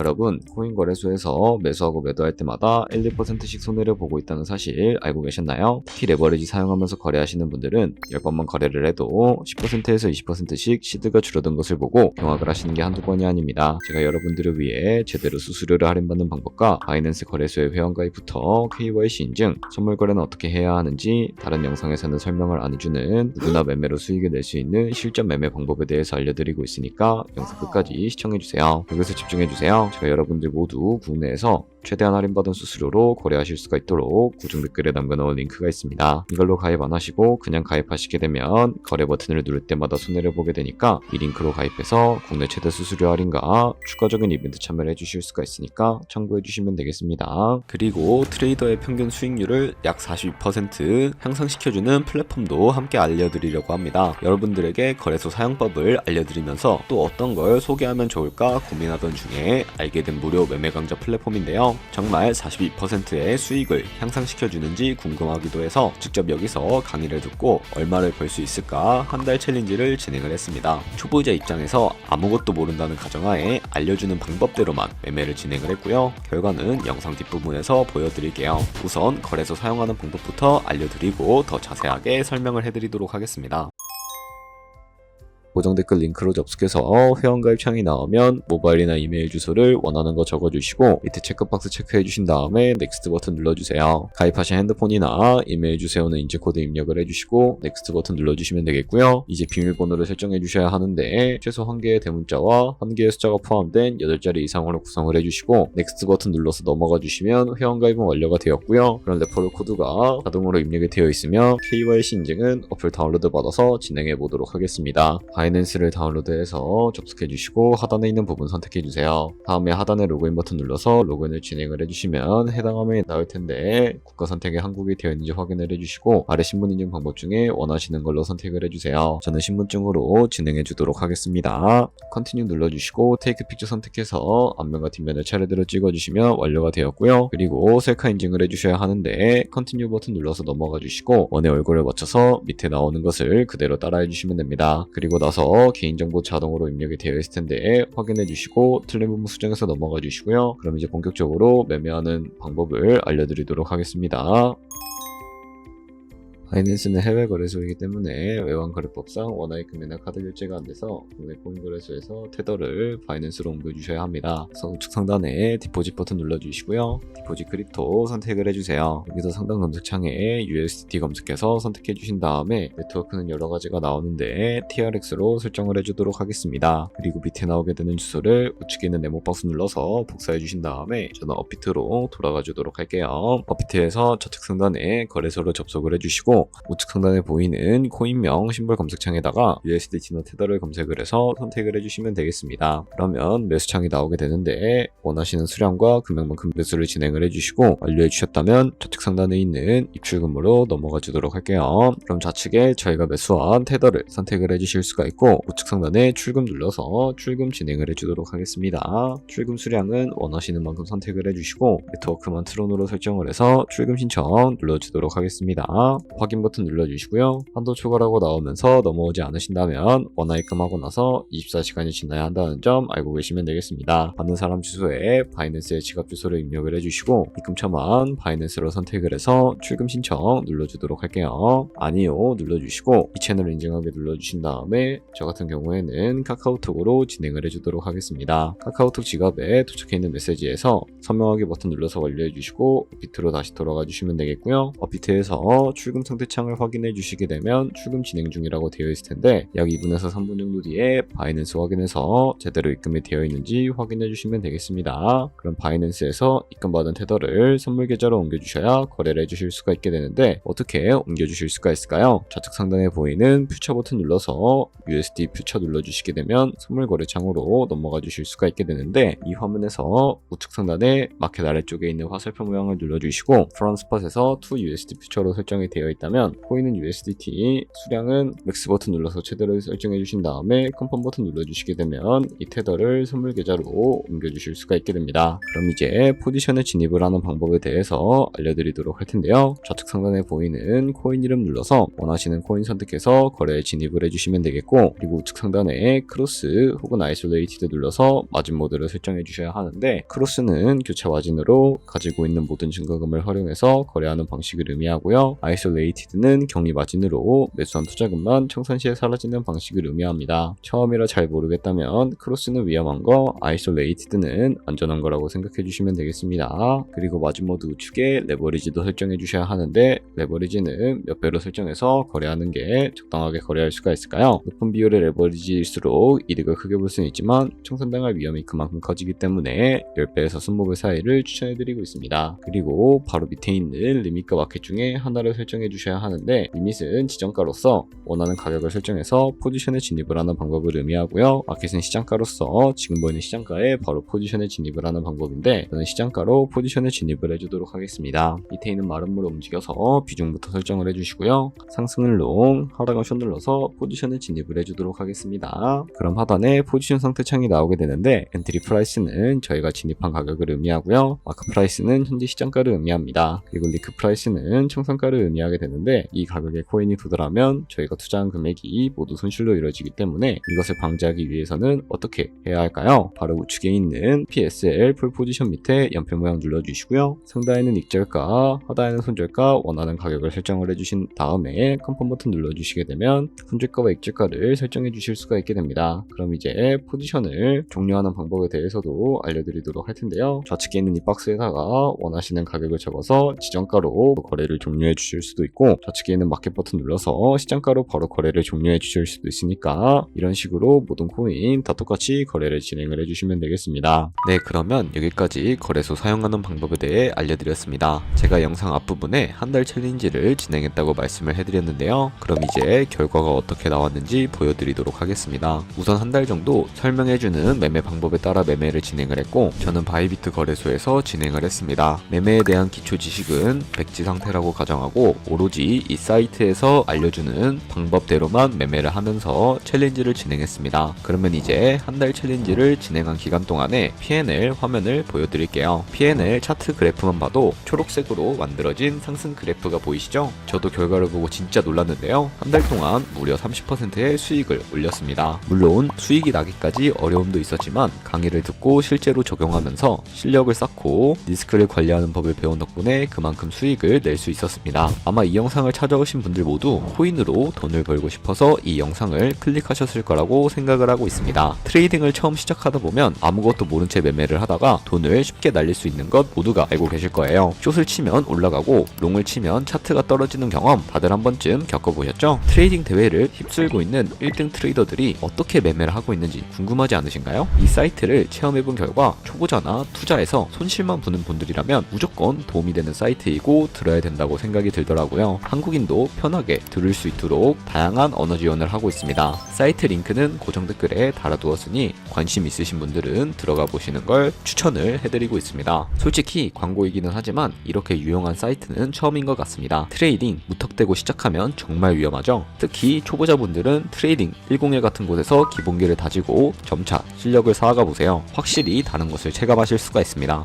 여러분, 코인 거래소에서 매수하고 매도할 때마다 1, 2%씩 손해를 보고 있다는 사실 알고 계셨나요? 특히 레버리지 사용하면서 거래하시는 분들은 10번만 거래를 해도 10%에서 20%씩 시드가 줄어든 것을 보고 경악을 하시는 게 한두 번이 아닙니다. 제가 여러분들을 위해 제대로 수수료를 할인받는 방법과 바이낸스 거래소의 회원가입부터 KYC 인증, 선물 거래는 어떻게 해야 하는지 다른 영상에서는 설명을 안 해주는 누구나 매매로 수익을 낼 수 있는 실전 매매 방법에 대해서 알려드리고 있으니까 영상 끝까지 시청해주세요. 여기서 집중해주세요. 제가 여러분들 모두 국내에서 최대한 할인받은 수수료로 거래하실 수가 있도록 고정 댓글에 남겨놓은 링크가 있습니다. 이걸로 가입 안 하시고 그냥 가입하시게 되면 거래 버튼을 누를 때마다 손해를 보게 되니까 이 링크로 가입해서 국내 최대 수수료 할인과 추가적인 이벤트 참여를 해주실 수가 있으니까 참고해주시면 되겠습니다. 그리고 트레이더의 평균 수익률을 약 42% 향상시켜주는 플랫폼도 함께 알려드리려고 합니다. 여러분들에게 거래소 사용법을 알려드리면서 또 어떤 걸 소개하면 좋을까 고민하던 중에 알게 된 무료 매매 강좌 플랫폼인데요. 정말 42%의 수익을 향상시켜주는지 궁금하기도 해서 직접 여기서 강의를 듣고 얼마를 벌 수 있을까 한 달 챌린지를 진행을 했습니다. 초보자 입장에서 아무것도 모른다는 가정하에 알려주는 방법대로만 매매를 진행을 했고요. 결과는 영상 뒷부분에서 보여드릴게요. 우선 거래소 사용하는 방법부터 알려드리고 더 자세하게 설명을 해드리도록 하겠습니다. 고정 댓글 링크로 접속해서 회원가입 창이 나오면 모바일이나 이메일 주소를 원하는 거 적어주시고 밑에 체크박스 체크해주신 다음에 넥스트 버튼 눌러주세요. 가입하신 핸드폰이나 이메일 주소는 인증코드 입력을 해주시고 넥스트 버튼 눌러주시면 되겠고요. 이제 비밀번호를 설정해주셔야 하는데 최소 1개의 대문자와 1개의 숫자가 포함된 8자리 이상으로 구성을 해주시고 넥스트 버튼 눌러서 넘어가 주시면 회원가입은 완료가 되었고요. 그럼 레퍼럴 코드가 자동으로 입력이 되어 있으면 KYC 인증은 어플 다운로드 받아서 진행해 보도록 하겠습니다. 바이낸스를 다운로드해서 접속해주시고 하단에 있는 부분 선택해주세요. 다음에 하단에 로그인 버튼 눌러서 로그인을 진행을 해주시면 해당 화면이 나올 텐데 국가 선택에 한국이 되어 있는지 확인을 해주시고 아래 신분 인증 방법 중에 원하시는 걸로 선택을 해주세요. 저는 신분증으로 진행해주도록 하겠습니다. 컨티뉴 눌러주시고 테이크 픽처 선택해서 앞면과 뒷면을 차례대로 찍어주시면 완료가 되었고요. 그리고 셀카 인증을 해주셔야 하는데 컨티뉴 버튼 눌러서 넘어가 주시고 원의 얼굴을 맞춰서 밑에 나오는 것을 그대로 따라해 주시면 됩니다. 그리고 나서 개인정보 자동으로 입력이 되어 있을 텐데 확인해 주시고 틀린 부분 수정해서 넘어가 주시고요. 그럼 이제 본격적으로 매매하는 방법을 알려드리도록 하겠습니다. 바이낸스는 해외 거래소이기 때문에 외환거래법상 원화의 금이나 카드 결제가 안 돼서 국내 코인 거래소에서 테더를 바이낸스로 옮겨주셔야 합니다. 우측 상단에 디포짓 버튼 눌러주시고요. 디포짓 크립토 선택을 해주세요. 여기서 상단 검색창에 USDT 검색해서 선택해주신 다음에 네트워크는 여러 가지가 나오는데 TRX로 설정을 해주도록 하겠습니다. 그리고 밑에 나오게 되는 주소를 우측에 있는 네모박스 눌러서 복사해주신 다음에 저는 업비트로 돌아가 주도록 할게요. 업비트에서 좌측 상단에 거래소로 접속을 해주시고 우측 상단에 보이는 코인명 심볼 검색창에다가 USDT나 테더를 검색을 해서 선택을 해주시면 되겠습니다. 그러면 매수창이 나오게 되는데 원하시는 수량과 금액만큼 매수를 진행을 해주시고 완료해 주셨다면 좌측 상단에 있는 입출금으로 넘어가 주도록 할게요. 그럼 좌측에 저희가 매수한 테더를 선택을 해주실 수가 있고 우측 상단에 출금 눌러서 출금 진행을 해주도록 하겠습니다. 출금 수량은 원하시는 만큼 선택을 해주시고 네트워크만 트론으로 설정을 해서 출금 신청 눌러주도록 하겠습니다. 확인 버튼 눌러주시고요. 한도 초과라고 나오면서 넘어오지 않으신다면 원화 입금하고 나서 24시간이 지나야 한다는 점 알고 계시면 되겠습니다. 받는 사람 주소에 바이낸스의 지갑 주소를 입력을 해주시고 입금처만 바이낸스로 선택을 해서 출금 신청 눌러주도록 할게요. 아니요 눌러주시고 이 채널을 인증하게 눌러주신 다음에 저 같은 경우에는 카카오톡으로 진행을 해주도록 하겠습니다. 카카오톡 지갑에 도착해 있는 메시지에서 서명하기 버튼 눌러서 완료해주시고 업비트로 다시 돌아가 주시면 되겠고요. 업비트에서 출금 상태창을 확인해 주시게 되면 출금 진행 중이라고 되어 있을 텐데 약 2분에서 3분 정도 뒤에 바이낸스 확인해서 제대로 입금이 되어 있는지 확인해 주시면 되겠습니다. 그럼 바이낸스에서 입금받은 테더를 선물 계좌로 옮겨주셔야 거래를 해주실 수가 있게 되는데 어떻게 옮겨주실 수가 있을까요? 좌측 상단에 보이는 퓨처 버튼 눌러서 USD 퓨처 눌러주시게 되면 선물 거래창으로 넘어가 주실 수가 있게 되는데 이 화면에서 우측 상단에 마켓 아래쪽에 있는 화살표 모양을 눌러주시고 프론트 스팟에서 to USD 퓨처로 설정이 되어 있다 있다면 코인은 USDT, 수량은 맥스 버튼 눌러서 최대로 설정해 주신 다음에 컨펌 버튼 눌러주시게 되면 이 테더를 선물 계좌로 옮겨주실 수가 있게 됩니다. 그럼 이제 포지션에 진입을 하는 방법에 대해서 알려드리도록 할 텐데요. 좌측 상단에 보이는 코인 이름 눌러서 원하시는 코인 선택해서 거래에 진입을 해주시면 되겠고, 그리고 우측 상단에 크로스 혹은 아이솔레이티드 눌러서 마진 모드를 설정해 주셔야 하는데, 크로스는 교차 마진으로 가지고 있는 모든 증거금을 활용해서 거래하는 방식을 의미하고요. 아이솔레이티드는 격리 마진으로 매수한 투자금만 청산 시에 사라지는 방식을 의미합니다. 처음이라 잘 모르겠다면 크로스는 위험한 거, 아이솔레이티드는 안전한 거라고 생각해 주시면 되겠습니다. 그리고 마진 모드 우측에 레버리지도 설정해 주셔야 하는데, 레버리지는 몇 배로 설정해서 거래하는 게 적당하게 거래할 수가 있을까요? 높은 비율의 레버리지일수록 이득을 크게 볼 수는 있지만 청산당할 위험이 그만큼 커지기 때문에 10배에서 20배 사이를 추천해 드리고 있습니다. 그리고 바로 밑에 있는 리밋과 마켓 중에 하나를 설정해 주셔야 하는데, 리밋은 지정가로서 원하는 가격을 설정해서 포지션에 진입을 하는 방법을 의미하고요. 마켓은 시장가로서 지금 보이는 시장가에 바로 포지션에 진입을 하는 방법인데, 저는 시장가로 포지션에 진입을 해주도록 하겠습니다. 밑에 있는 마름모를 움직여서 비중부터 설정을 해주시고요. 상승을 롱, 하락을 숏 눌러서 포지션에 진입을 해주도록 하겠습니다. 그럼 하단에 포지션 상태 창이 나오게 되는데, 엔트리 프라이스는 저희가 진입한 가격을 의미하고요. 마크 프라이스는 현재 시장가를 의미합니다. 그리고 리크 프라이스는 청산가를 의미하게 되는데, 이 가격에 코인이 도달하면 저희가 투자한 금액이 모두 손실로 이루어지기 때문에 이것을 방지하기 위해서는 어떻게 해야 할까요? 바로 우측에 있는 PSL 풀 포지션 밑에 연필 모양 눌러주시고요. 상단에는 익절가, 하단에는 손절가 원하는 가격을 설정을 해주신 다음에 컨펌 버튼 눌러주시게 되면 손절가와 익절가를 설정해 주실 수가 있게 됩니다. 그럼 이제 포지션을 종료하는 방법에 대해서도 알려드리도록 할 텐데요. 좌측에 있는 이 박스에다가 원하시는 가격을 적어서 지정가로 거래를 종료해 주실 수도 있고, 좌측에 있는 마켓 버튼 눌러서 시장가로 바로 거래를 종료해 주실 수도 있으니까 이런 식으로 모든 코인 다 똑같이 거래를 진행을 해주시면 되겠습니다. 네, 그러면 여기까지 거래소 사용하는 방법에 대해 알려드렸습니다. 제가 영상 앞부분에 한 달 챌린지를 진행했다고 말씀을 해드렸는데요. 그럼 이제 결과가 어떻게 나왔는지 보여드리도록 하겠습니다. 우선 한 달 정도 설명해주는 매매 방법에 따라 매매를 진행을 했고, 저는 바이비트 거래소에서 진행을 했습니다. 매매에 대한 기초 지식은 백지 상태라고 가정하고 오로지 이 사이트에서 알려주는 방법대로만 매매를 하면서 챌린지를 진행했습니다. 그러면 이제 한 달 챌린지를 진행한 기간 동안에 P&L 화면을 보여드릴게요. P&L 차트 그래프만 봐도 초록색으로 만들어진 상승 그래프가 보이시죠? 저도 결과를 보고 진짜 놀랐는데요. 한 달 동안 무려 30%의 수익을 올렸습니다. 물론 수익이 나기까지 어려움도 있었지만 강의를 듣고 실제로 적용하면서 실력을 쌓고 리스크를 관리하는 법을 배운 덕분에 그만큼 수익을 낼 수 있었습니다. 아마 이 영상을 찾아오신 분들 모두 코인으로 돈을 벌고 싶어서 이 영상을 클릭하셨을 거라고 생각을 하고 있습니다. 트레이딩을 처음 시작하다 보면 아무것도 모른 채 매매를 하다가 돈을 쉽게 날릴 수 있는 것 모두가 알고 계실 거예요. 숏을 치면 올라가고 롱을 치면 차트가 떨어지는 경험 다들 한 번쯤 겪어보셨죠? 트레이딩 대회를 휩쓸고 있는 1등 트레이더들이 어떻게 매매를 하고 있는지 궁금하지 않으신가요? 이 사이트를 체험해본 결과 초보자나 투자에서 손실만 보는 분들이라면 무조건 도움이 되는 사이트이고 들어야 된다고 생각이 들더라고요. 한국인도 편하게 들을 수 있도록 다양한 언어 지원을 하고 있습니다. 사이트 링크는 고정 댓글에 달아두었으니 관심 있으신 분들은 들어가 보시는 걸 추천을 해드리고 있습니다. 솔직히 광고이기는 하지만 이렇게 유용한 사이트는 처음인 것 같습니다. 트레이딩 무턱대고 시작하면 정말 위험하죠. 특히 초보자분들은 트레이딩 101 같은 곳에서 기본기를 다지고 점차 실력을 쌓아가 보세요. 확실히 다른 것을 체감하실 수가 있습니다.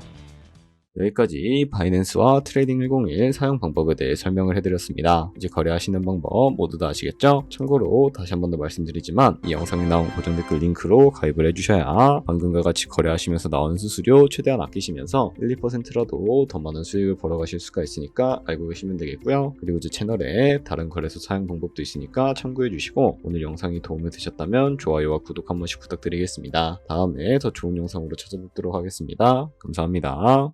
여기까지 바이낸스와 트레이딩 101 사용 방법에 대해 설명을 해드렸습니다. 이제 거래하시는 방법 모두 다 아시겠죠? 참고로 다시 한 번 더 말씀드리지만 이 영상에 나온 고정 댓글 링크로 가입을 해주셔야 방금과 같이 거래하시면서 나오는 수수료 최대한 아끼시면서 1, 2%라도 더 많은 수익을 벌어가실 수가 있으니까 알고 계시면 되겠고요. 그리고 제 채널에 다른 거래소 사용 방법도 있으니까 참고해 주시고, 오늘 영상이 도움이 되셨다면 좋아요와 구독 한 번씩 부탁드리겠습니다. 다음에 더 좋은 영상으로 찾아뵙도록 하겠습니다. 감사합니다.